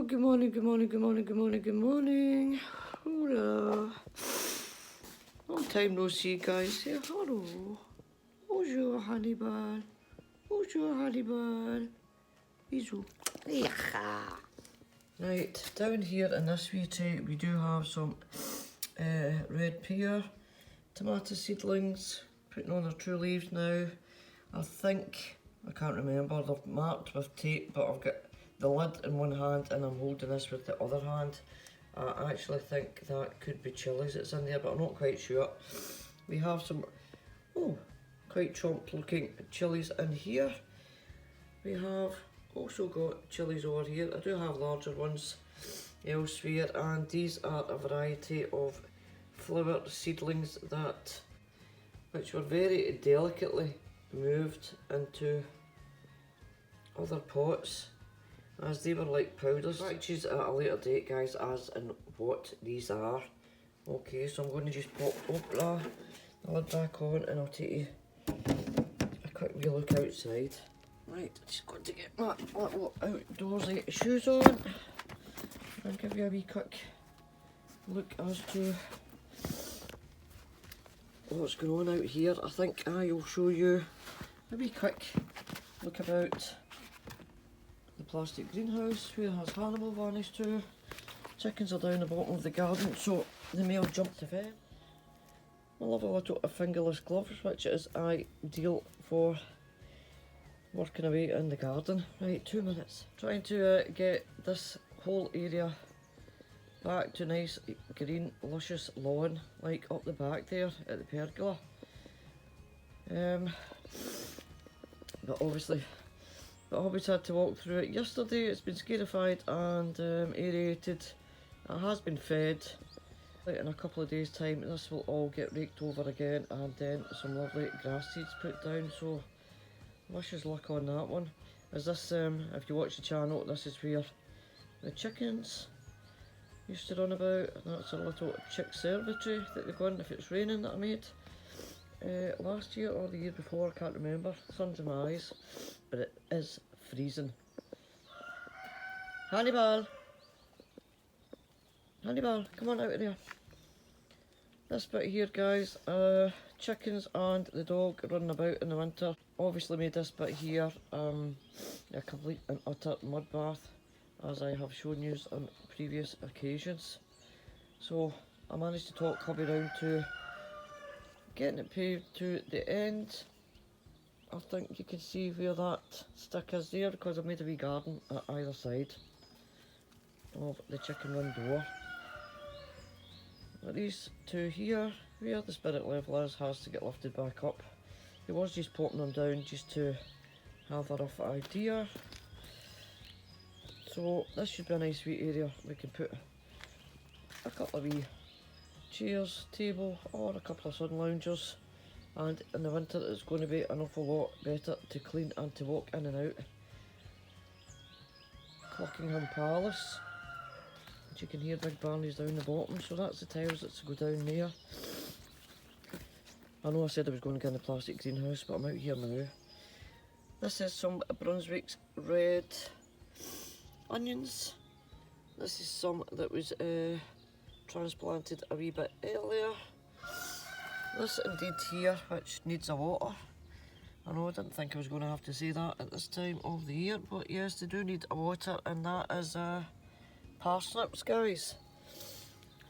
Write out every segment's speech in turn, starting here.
Hello, good morning, good morning, good morning, good morning, good morning. Hola. Long time no see, guys. Say hello. Bonjour, Hannibal. Bonjour, Hannibal. Bisous. Right, down here in this wee tray, we do have some red pear, tomato seedlings, putting on their true leaves now. I think, I can't remember, they're marked with tape, but I've got the lid in one hand and I'm holding this with the other hand. I actually think that could be chilies that's in there, but I'm not quite sure. We have some, quite chopped looking chilies in here. We have also got chilies over here. I do have larger ones elsewhere, and these are a variety of flower seedlings which were very delicately moved into other pots, as they were like powders. Pictures at a later date, guys, as in what these are. Okay, so I'm going to just pop the lid back on, and I'll take you a quick wee look outside. Right, just going to get my little outdoorsy shoes on and give you a wee quick look as to what's going on out here. I think I'll show you a wee quick look about the plastic greenhouse. Where has Hannibal vanished to? Chickens are down the bottom of the garden, so the male jumped the fence. I love a little fingerless gloves, which is ideal for working away in the garden. Right, 2 minutes. Trying to get this whole area back to nice green luscious lawn, like up the back there at the pergola. But obviously I always had to walk through it yesterday. It's been scarified and aerated. It has been fed. In a couple of days time this will all get raked over again, and then some lovely grass seeds put down, so wishes luck on that one. As this, if you watch the channel, this is where the chickens used to run about. That's a little chick servitory that they go in if it's raining, that I made last year or the year before, I can't remember. Sun's in my eyes, but it is freezing. Hannibal! Hannibal, come on out of there. This bit here, guys, chickens and the dog running about in the winter. Obviously made this bit here a complete and utter mud bath, as I have shown you on previous occasions. So I managed to talk hubby round to getting it paved to the end. I think you can see where that stick is there, because I've made a wee garden at either side of the chicken run door. But these two here, where the spirit level is, has to get lifted back up. It was just popping them down just to have a rough idea. So this should be a nice wee area. We can put a couple of wee chairs, table, or a couple of sun loungers. And in the winter it's going to be an awful lot better to clean and to walk in and out. Buckingham Palace. You can hear big barneys down the bottom, so that's the tiles that's go down there. I know I said I was going to get in the plastic greenhouse, but I'm out here now. This is some Brunswick's red onions. This is some that was transplanted a wee bit earlier. This indeed here, which needs a water. I know I didn't think I was going to have to say that at this time of the year, but yes, they do need a water, and that is parsnips, guys.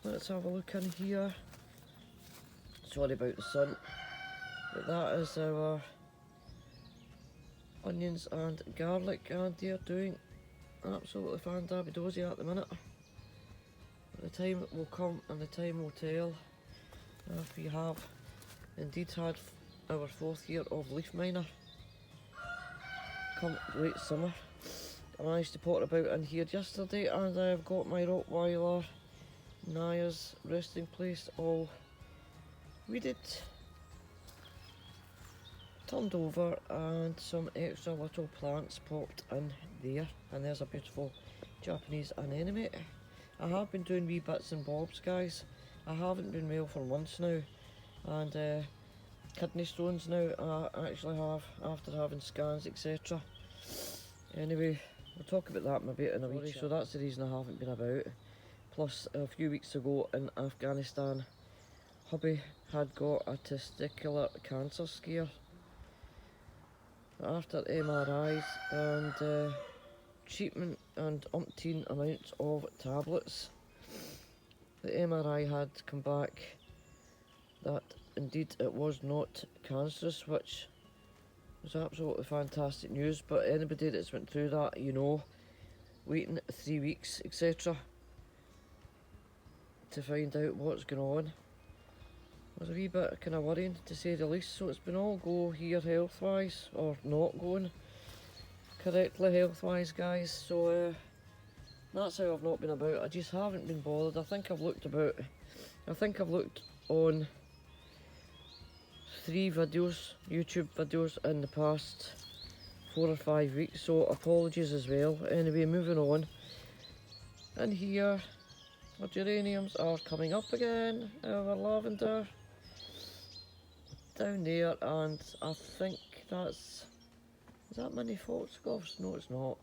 Let's have a look in here. Sorry about the sun, but that is our onions and garlic, and they're doing absolutely fantabulous at the minute. But the time will come and the time will tell if we have indeed had our 4th year of leaf miner come late summer. I managed to pot about in here yesterday, and I've got my Rottweiler Naya's resting place all weeded, turned over, and some extra little plants popped in there. And there's a beautiful Japanese anemone. I have been doing wee bits and bobs, guys. I haven't been well for months now, and kidney stones now I actually have, after having scans, etc. Anyway, We'll talk about that maybe in a week. So that's the reason I haven't been about. Plus, a few weeks ago in Afghanistan, hubby had got a testicular cancer scare. After MRIs and treatment and umpteen amounts of tablets, the MRI had come back that indeed it was not cancerous, which was absolutely fantastic news. But anybody that's went through that, you know, waiting 3 weeks, etc., to find out what's going on was a wee bit kind of worrying, to say the least. So it's been all go here health-wise, or not going correctly health-wise, guys. So that's how I've not been about. I just haven't been bothered. I think I've looked on 3 videos, YouTube videos, in the past 4 or 5 weeks, so apologies as well. Anyway, moving on. And here, our geraniums are coming up again, our lavender down there, and I think is that mini foxgloves? No, it's not.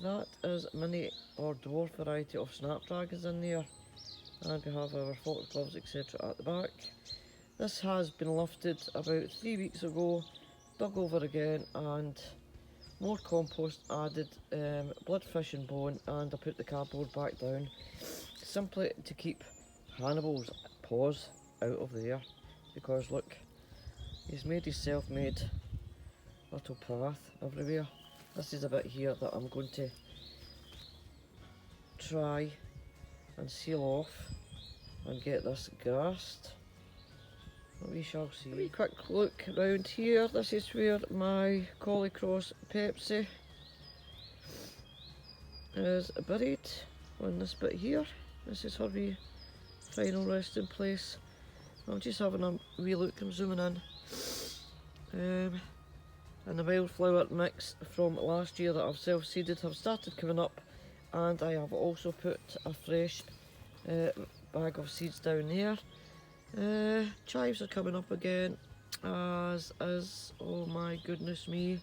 That is mini or dwarf variety of snapdragons in there, and we have our foxgloves, etc., at the back. This has been lifted about 3 weeks ago, dug over again, and more compost added, bloodfish and bone, and I put the cardboard back down, simply to keep Hannibal's paws out of there, because look, he's made his self-made little path everywhere. This is a bit here that I'm going to try and seal off and get this grassed. We shall see. A wee quick look around here. This is where my Collie Cross Pepsi is buried, on this bit here. This is her wee final resting place. I'm just having a wee look, I'm zooming in. And the wildflower mix from last year that I've self-seeded have started coming up, and I have also put a fresh bag of seeds down there. Chives are coming up again, as is, oh my goodness me,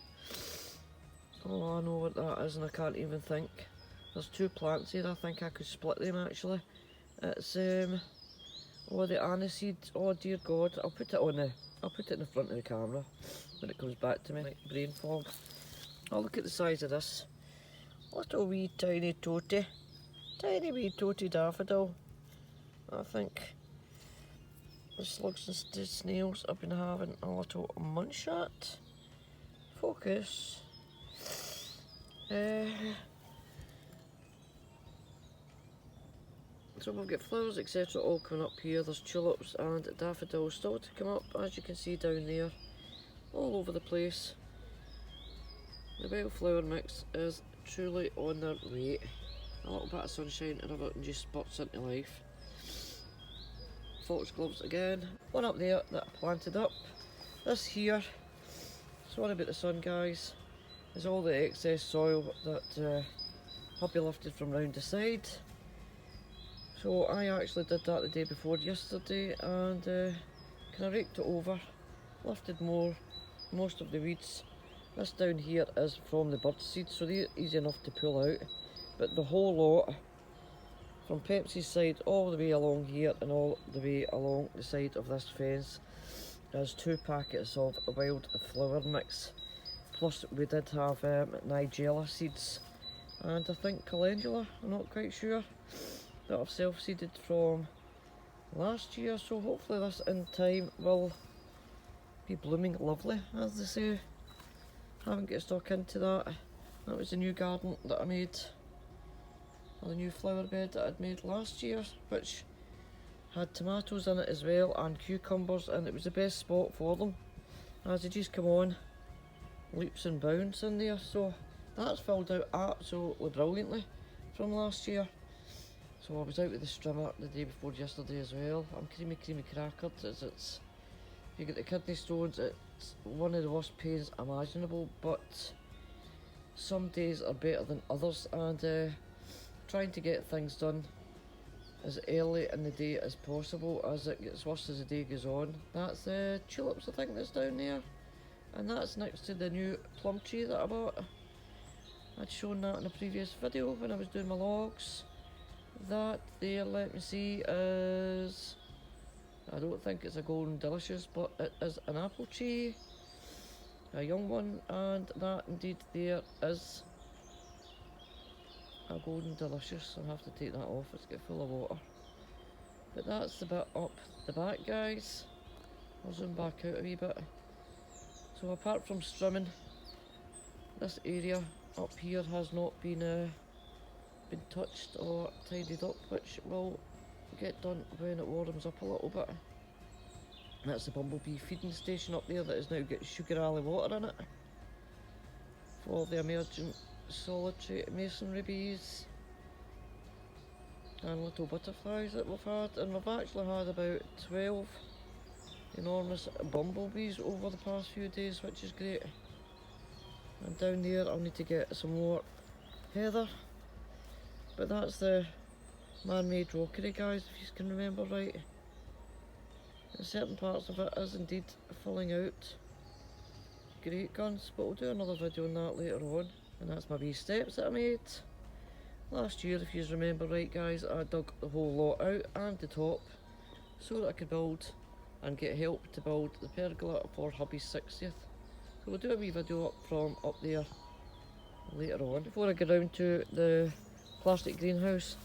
oh I know what that is and I can't even think. There's 2 plants here, I think I could split them actually. It's oh, the aniseed, oh dear god, I'll put it in the front of the camera when it comes back to me. Like brain fog. Oh, look at the size of this little wee tiny toty, tiny wee toty daffodil. I think the slugs and snails I've been having a little munch at. Focus. So we've got flowers, etc., all coming up here. There's tulips and daffodils still to come up, as you can see down there, all over the place. The wildflower mix is truly on their way. A little bit of sunshine and everything just spots into life. Foxgloves again. One up there that I planted up. This here, sorry about the sun guys, is all the excess soil that hubby lifted from round the side. So I actually did that the day before yesterday, and kind of raked it over, lifted most of the weeds. This down here is from the bird seed, so they're easy enough to pull out, but the whole lot from Pepsi's side all the way along here and all the way along the side of this fence is 2 packets of wild flower mix. Plus we did have Nigella seeds and I think calendula, I'm not quite sure, that I've self-seeded from last year, so hopefully this in time will be blooming lovely, as they say. Haven't got stuck into that. That was the new garden that I made, or the new flower bed that I'd made last year, which had tomatoes in it as well and cucumbers, and it was the best spot for them as they just come on leaps and bounds in there. So that's filled out absolutely brilliantly from last year. So I was out with the strimmer the day before yesterday as well. I'm creamy crackered, as it's, if you get the kidney stones, it's one of the worst pains imaginable, but some days are better than others, and trying to get things done as early in the day as possible, as it gets worse as the day goes on. That's tulips I think that's down there, and that's next to the new plum tree that I bought. I'd shown that in a previous video when I was doing my logs. That there, let me see, is, I don't think it's a golden delicious, but it is an apple tree, a young one, and that indeed there is a golden delicious. I'll have to take that off, it's get full of water. But that's the bit up the back, guys. I'll zoom back out a wee bit. So apart from strimming, this area up here has not been touched or tidied up, which will get done when it warms up a little bit. That's the bumblebee feeding station up there that has now got sugar alley water in it for the emergent solitary masonry bees and little butterflies that we've had, and we've actually had about 12 enormous bumblebees over the past few days, which is great. And down there I'll need to get some more heather, but that's the man-made rockery, guys, if you can remember right. And certain parts of it is indeed filling out great guns, but we'll do another video on that later on. And that's my wee steps that I made last year, if you remember right, guys. I dug the whole lot out and the top so that I could build and get help to build the pergola for hubby's 60th. So we'll do a wee video up from up there later on. Before I get down to the plastic greenhouse,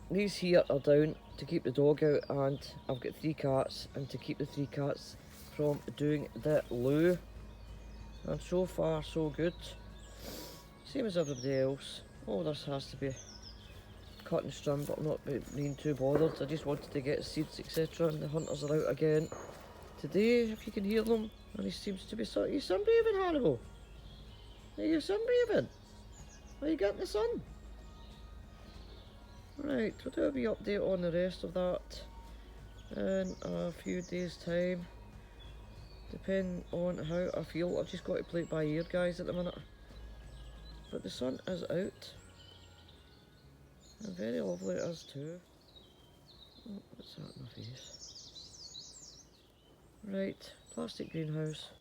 these here are down to keep the dog out, and I've got 3 cats, and to keep the 3 cats from doing the loo. And so far so good. Same as everybody else. All this has to be cut and trimmed, but I'm not being too bothered. I just wanted to get seeds, etc. And the hunters are out again today, if you can hear them. And he seems to be are you sunbathing, Hannibal? Are you sunbathing? Are you getting the sun? Right, we'll do a wee update on the rest of that in a few days' time, depending on how I feel. I've just got to play it by ear, guys, at the minute. But the sun is out, and very lovely it is too. Oh, what's that in my face? Right, plastic greenhouse.